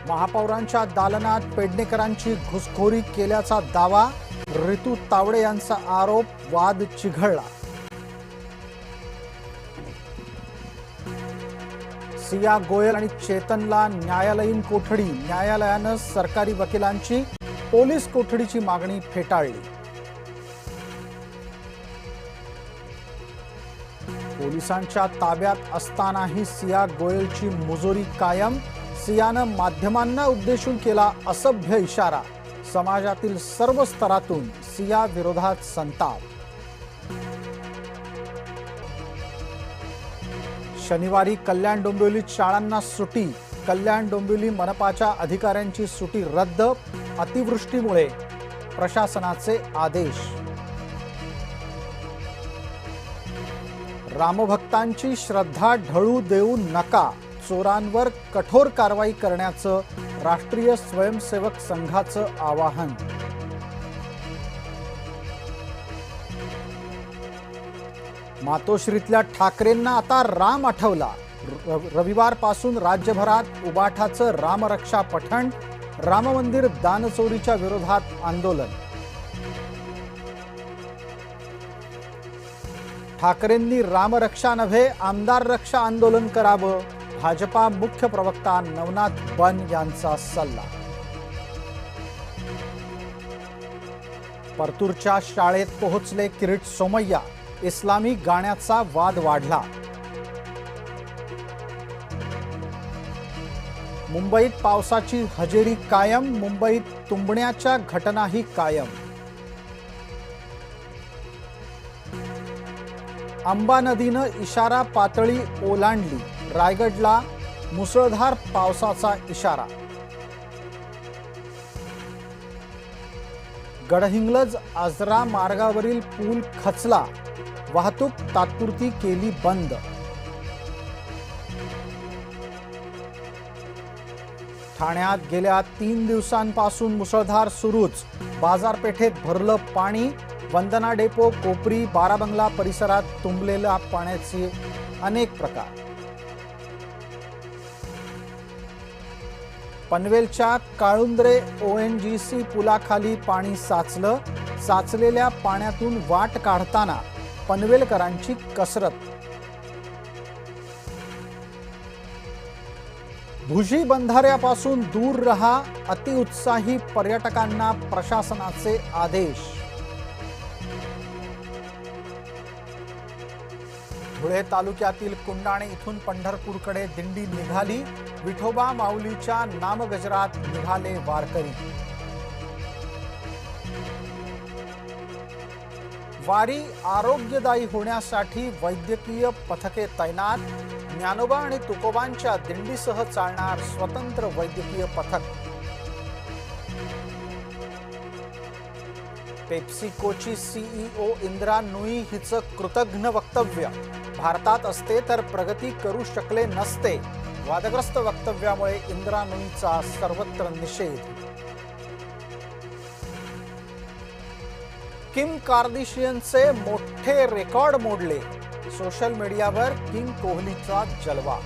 महापौरांच्या दालनात पेडणेकरांची घुसखोरी केल्याचा दावा, ऋतू तावडे यांचा आरोप, वाद चिघळला. सिया गोयल आणि चेतनला न्यायालयीन कोठडी, न्यायालयानं सरकारी वकिलांची पोलीस कोठडीची मागणी फेटाळली. पोलिसांच्या ताब्यात असतानाही सिया गोयलची मुजोरी कायम, सियानं माध्यमांना उद्देशून केला असभ्य इशारा, समाजातील सर्व स्तरातून सिया विरोधात संताप. शनिवारी कल्याण डोंबिवलीत शाळांना सुटी, कल्याण डोंबिवली मनपाच्या अधिकाऱ्यांची सुटी रद्द, अतिवृष्टीमुळे प्रशासनाचे आदेश. रामभक्तांची श्रद्धा ढळू देऊ नका, चोरांवर कठोर कारवाई करण्याचं राष्ट्रीय स्वयंसेवक संघाचं आवाहन. मातोश्रीतल्या ठाकरेंना आता राम आठवला, रविवारपासून राज्यभरात उबाठाचं रामरक्षा पठण, राम मंदिर दानचोरीच्या विरोधात आंदोलन. ठाकरेंनी रामरक्षा नव्हे आमदार रक्षा आंदोलन करावं, भाजपा मुख्य प्रवक्ता नवनाथ बन यांचा सल्ला. परतूरच्या शाळेत पोहोचले किरीट सोमय्या, इस्लामी गाण्याचा वाद वाढला. मुंबईत पावसाची हजेरी कायम, मुंबईत तुंबण्याच्या घटनाही कायम. अंबा नदीनं इशारा पातळी ओलांडली, रायगडला मुसळधार पावसाचा इशारा. गडहिंग्लज आजरा मार्गावरील पूल खचला, वाहतूक तात्पुरती केली बंद. ठाण्यात गेल्या 3 दिवसांपासून मुसळधार सुरूच, बाजारपेठेत भरलं पाणी, वंदना डेपो, कोपरी, बाराबंगला परिसरात तुंबलेल्या पाण्याचे अनेक प्रकार. पनवेलच्या काळुंद्रे ONGC पुलाखाली पाणी साचलं, साचलेल्या पाण्यातून वाट काढताना पनवेलकरांची कसरत. भुजी बंधाऱ्यापासून दूर रहा, अतिउत्साही पर्यटकांना प्रशासनाचे आदेश. धुळे तालुक्यातील कुंडाणे इथून पंढरपूरकडे दिंडी निघाली, विठोबा माऊलीच्या नामगजरात निघाले वारकरी. वारी आरोग्यदायी होण्यासाठी वैद्यकीय पथके तैनात, ज्ञानोबा आणि तुकोबांच्या दिंडीसह चालणार स्वतंत्र वैद्यकीय पथक. पेप्सिकोची CEO इंदिरा नुई हिचं कृतज्ञ वक्तव्य, भारतात असते तर प्रगती करू शकले नसते, वादग्रस्त वक्तव्यामुळे इंदिरा नुईचा सर्वत्र निषेध. किम कार्दाशियनचे मोठे रेकॉर्ड मोडले, सोशल मीडियावर किंग कोहलीचा जलवा.